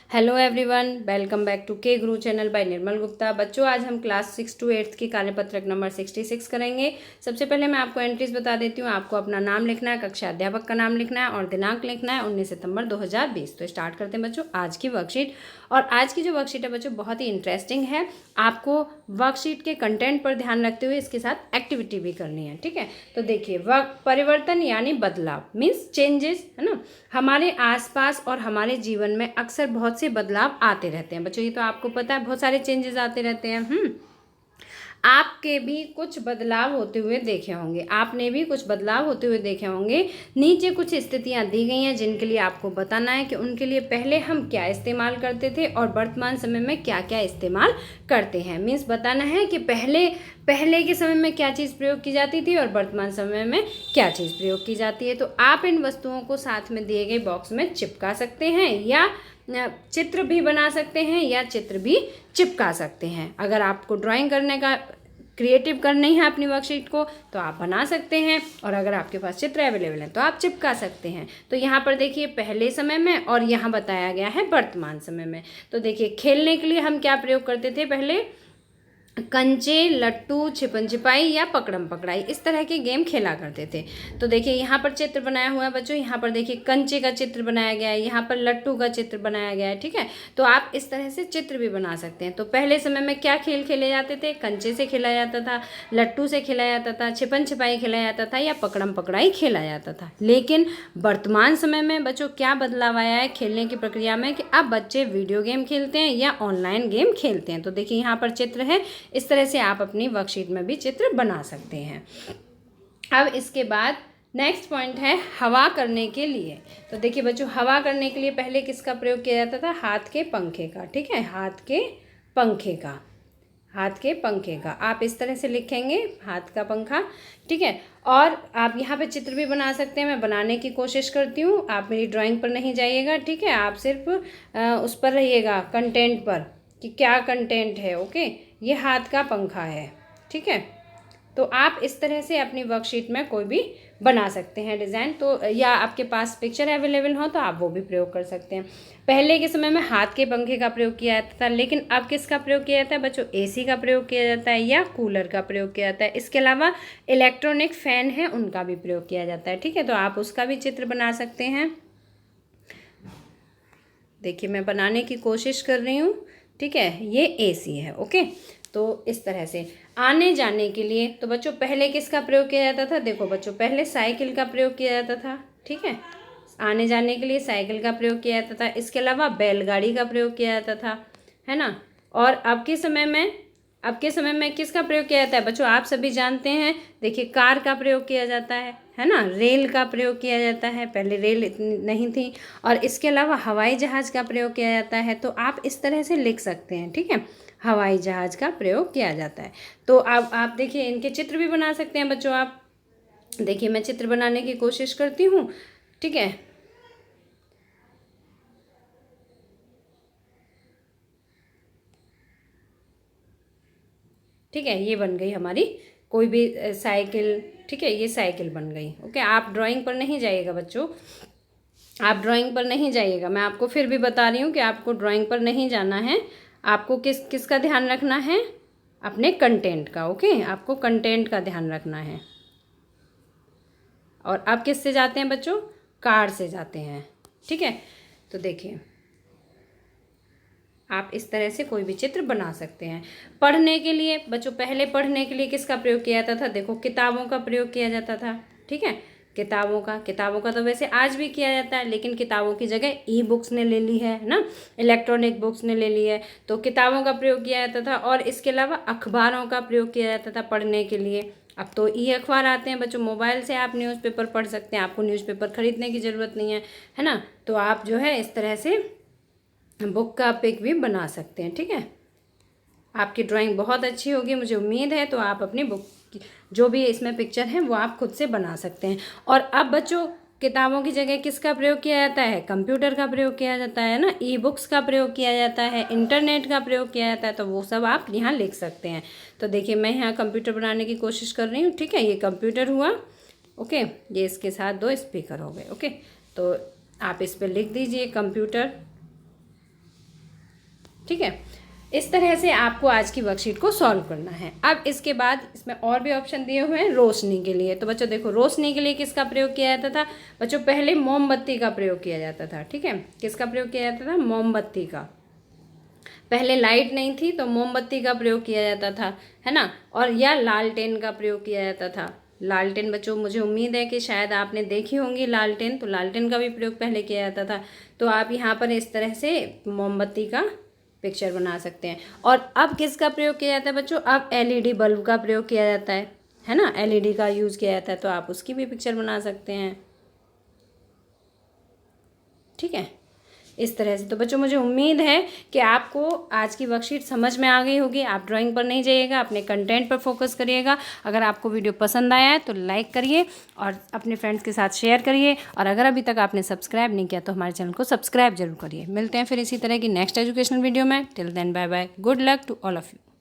Hello everyone, welcome back to K Guru channel bye निर्मल गुप्ता। बच्चों, आज हम क्लास 6 to 8 की कार्यपत्रक नंबर 66 करेंगे। सबसे पहले मैं आपको एंट्रीज बता देती हूँ। आपको अपना नाम लिखना है, कक्षा अध्यापक का नाम लिखना है और दिनांक लिखना है 19 सितंबर 2020। तो स्टार्ट करते हैं बच्चों आज की वर्कशीट। और आज की जो वर्कशीट है बच्चों बहुत ही इंटरेस्टिंग है। आपको वर्कशीट के कंटेंट पर ध्यान रखते हुए इसके साथ एक्टिविटी भी करनी है, ठीक है। तो देखिए, परिवर्तन यानी बदलाव मीन्स चेंजेस, है ना। हमारे आसपास और हमारे जीवन में अक्सर बहुत से बदलाव आते रहते हैं बच्चों, ये तो आपको पता है, बहुत सारे चेंजेस आते रहते हैं। आपके भी कुछ बदलाव होते हुए देखे होंगे, आपने भी कुछ बदलाव होते हुए देखे होंगे। नीचे कुछ स्थितियां दी गई हैं जिनके लिए आपको बताना है कि उनके लिए पहले हम क्या इस्तेमाल करते थे और वर्तमान समय में क्या क्या इस्तेमाल करते हैं। मीन्स बताना है कि पहले के समय में क्या चीज़ प्रयोग की जाती थी और वर्तमान समय में क्या चीज़ प्रयोग की जाती है। तो आप इन वस्तुओं को साथ में दिए गए बॉक्स में चिपका सकते हैं या चित्र भी बना सकते हैं या चित्र भी चिपका सकते हैं। अगर आपको ड्राइंग करने का क्रिएटिव करनी है अपनी वर्कशीट को तो आप बना सकते हैं, और अगर आपके पास चित्र अवेलेबल है तो आप चिपका सकते हैं। तो यहाँ पर देखिए पहले समय में और यहाँ बताया गया है वर्तमान समय में। तो देखिए, खेलने के लिए हम क्या प्रयोग करते थे पहले, कंचे, लट्टू, छिपन छिपाई या पकड़म पकड़ाई, इस तरह के गेम खेला करते थे। तो देखिए यहाँ पर चित्र बनाया हुआ है बच्चों, यहाँ पर देखिए कंचे का चित्र बनाया गया है, यहाँ पर लट्टू का चित्र बनाया गया है, ठीक है। तो आप इस तरह से चित्र भी बना सकते हैं। तो पहले समय में क्या खेल खेले जाते थे, कंचे से खेला जाता था, लट्टू से खेला जाता था, छिपन छिपाई खेला जाता था या पकड़म पकड़ाई खेला जाता था। लेकिन वर्तमान समय में बच्चों क्या बदलाव आया है खेलने की प्रक्रिया में कि अब बच्चे वीडियो गेम खेलते हैं या ऑनलाइन गेम खेलते हैं। तो देखिए यहाँ पर चित्र है, इस तरह से आप अपनी वर्कशीट में भी चित्र बना सकते हैं। अब इसके बाद नेक्स्ट पॉइंट है हवा करने के लिए। तो देखिए बच्चों, हवा करने के लिए पहले किसका प्रयोग किया जाता था, हाथ के पंखे का, ठीक है, हाथ के पंखे का, हाथ के पंखे का। आप इस तरह से लिखेंगे हाथ का पंखा, ठीक है। और आप यहाँ पे चित्र भी बना सकते हैं, मैं बनाने की कोशिश करती हूँ, आप मेरी ड्राइंग पर नहीं जाइएगा, ठीक है। आप सिर्फ उस पर रहिएगा, कंटेंट पर, कि क्या कंटेंट है। ओके, ये हाथ का पंखा है, ठीक है। तो आप इस तरह से अपनी वर्कशीट में कोई भी बना सकते हैं डिज़ाइन। तो या आपके पास पिक्चर अवेलेबल हो तो आप वो भी प्रयोग कर सकते हैं। पहले के समय में हाथ के पंखे का प्रयोग किया जाता था, लेकिन अब किसका प्रयोग किया जाता है बच्चों, एसी का प्रयोग किया जाता है या कूलर का प्रयोग किया जाता है। इसके अलावा इलेक्ट्रॉनिक फ़ैन है, उनका भी प्रयोग किया जाता है, ठीक है। तो आप उसका भी चित्र बना सकते हैं। देखिए मैं बनाने की कोशिश कर रही हूँ, ठीक है। ये एसी है, ओके। तो इस तरह से आने जाने के लिए तो बच्चों पहले किसका प्रयोग किया जाता था, देखो बच्चों पहले साइकिल का प्रयोग किया जाता था, ठीक है। आने जाने के लिए साइकिल का प्रयोग किया जाता था। इसके अलावा बैलगाड़ी का प्रयोग किया जाता था, है ना। और अब के समय में किसका प्रयोग किया जाता है बच्चों, आप सभी जानते हैं। देखिए कार का प्रयोग किया जाता है ना। रेल का प्रयोग किया जाता है, पहले रेल इतनी नहीं थी। और इसके अलावा हवाई जहाज़ का प्रयोग किया जाता है। तो आप इस तरह से लिख सकते हैं, ठीक है, हवाई जहाज़ का प्रयोग किया जाता है। तो अब आप देखिए इनके चित्र भी बना सकते हैं बच्चों। आप देखिए मैं चित्र बनाने की कोशिश करती हूँ, ठीक है। ठीक है, ये बन गई हमारी कोई भी साइकिल, ठीक है, ये साइकिल बन गई। ओके, आप ड्राइंग पर नहीं जाइएगा बच्चों, आप ड्राइंग पर नहीं जाइएगा। मैं आपको फिर भी बता रही हूँ कि आपको ड्राइंग पर नहीं जाना है। आपको किसका ध्यान रखना है, अपने कंटेंट का। ओके, आपको कंटेंट का ध्यान रखना है। और अब किससे जाते हैं बच्चों, कार से जाते हैं, ठीक है। तो देखिए आप इस तरह से कोई भी चित्र बना सकते हैं। पढ़ने के लिए बच्चों, पहले पढ़ने के लिए किसका प्रयोग किया जाता था, देखो किताबों का प्रयोग किया जाता था, ठीक है। किताबों का तो वैसे आज भी किया जाता है, लेकिन किताबों की जगह ई बुक्स ने ले ली है ना, इलेक्ट्रॉनिक बुक्स ने ले ली है। तो किताबों का प्रयोग किया जाता था। और इसके अलावा अखबारों का प्रयोग किया जाता था पढ़ने के लिए। अब तो ई अखबार आते हैं बच्चों, मोबाइल से आप न्यूज़पेपर पढ़ सकते हैं, आपको न्यूज़पेपर खरीदने की ज़रूरत नहीं है ना। तो आप जो है इस तरह से बुक का पिक भी बना सकते हैं, ठीक है। आपकी ड्राइंग बहुत अच्छी होगी मुझे उम्मीद है। तो आप अपनी बुक की जो भी इसमें पिक्चर है वो आप खुद से बना सकते हैं। और अब बच्चों किताबों की जगह किसका प्रयोग किया जाता है, कंप्यूटर का प्रयोग किया जाता है ना, ई बुक्स का प्रयोग किया जाता है, इंटरनेट का प्रयोग किया जाता है। तो वो सब आप यहाँ लिख सकते हैं। तो देखिए मैं यहाँ कंप्यूटर बनाने की कोशिश कर रही हूँ, ठीक है। ये कंप्यूटर हुआ, ओके। ये इसके साथ 2 स्पीकर हो गए, ओके। तो आप इस पर लिख दीजिए कंप्यूटर, ठीक है, इस तरह से आपको आज की वर्कशीट को सॉल्व करना है। अब इसके बाद इसमें और भी ऑप्शन दिए हुए हैं रोशनी के लिए। तो बच्चों देखो, रोशनी के लिए किसका प्रयोग किया जाता था बच्चों? पहले मोमबत्ती का प्रयोग किया जाता था। ठीक है, किसका प्रयोग किया जाता था? मोमबत्ती का। पहले लाइट नहीं थी तो मोमबत्ती का प्रयोग किया जाता था, है ना, और या लालटेन का प्रयोग किया जाता था। लालटेन बच्चों, मुझे उम्मीद है कि शायद आपने देखी होंगी लालटेन, तो लालटेन का भी प्रयोग पहले किया जाता था। तो आप यहाँ पर इस तरह से मोमबत्ती का पिक्चर बना सकते हैं। और अब किसका प्रयोग किया जाता है बच्चों? अब एलईडी बल्ब का प्रयोग किया जाता है ना, एलईडी का यूज़ किया जाता है, तो आप उसकी भी पिक्चर बना सकते हैं। ठीक है, इस तरह से। तो बच्चों मुझे उम्मीद है कि आपको आज की वर्कशीट समझ में आ गई होगी। आप ड्राइंग पर नहीं जाइएगा, अपने कंटेंट पर फोकस करिएगा। अगर आपको वीडियो पसंद आया है तो लाइक करिए और अपने फ्रेंड्स के साथ शेयर करिए। और अगर अभी तक आपने सब्सक्राइब नहीं किया तो हमारे चैनल को सब्सक्राइब जरूर करिए। मिलते हैं फिर इसी तरह की नेक्स्ट एजुकेशनल वीडियो में। Till then bye bye, good luck to all of you.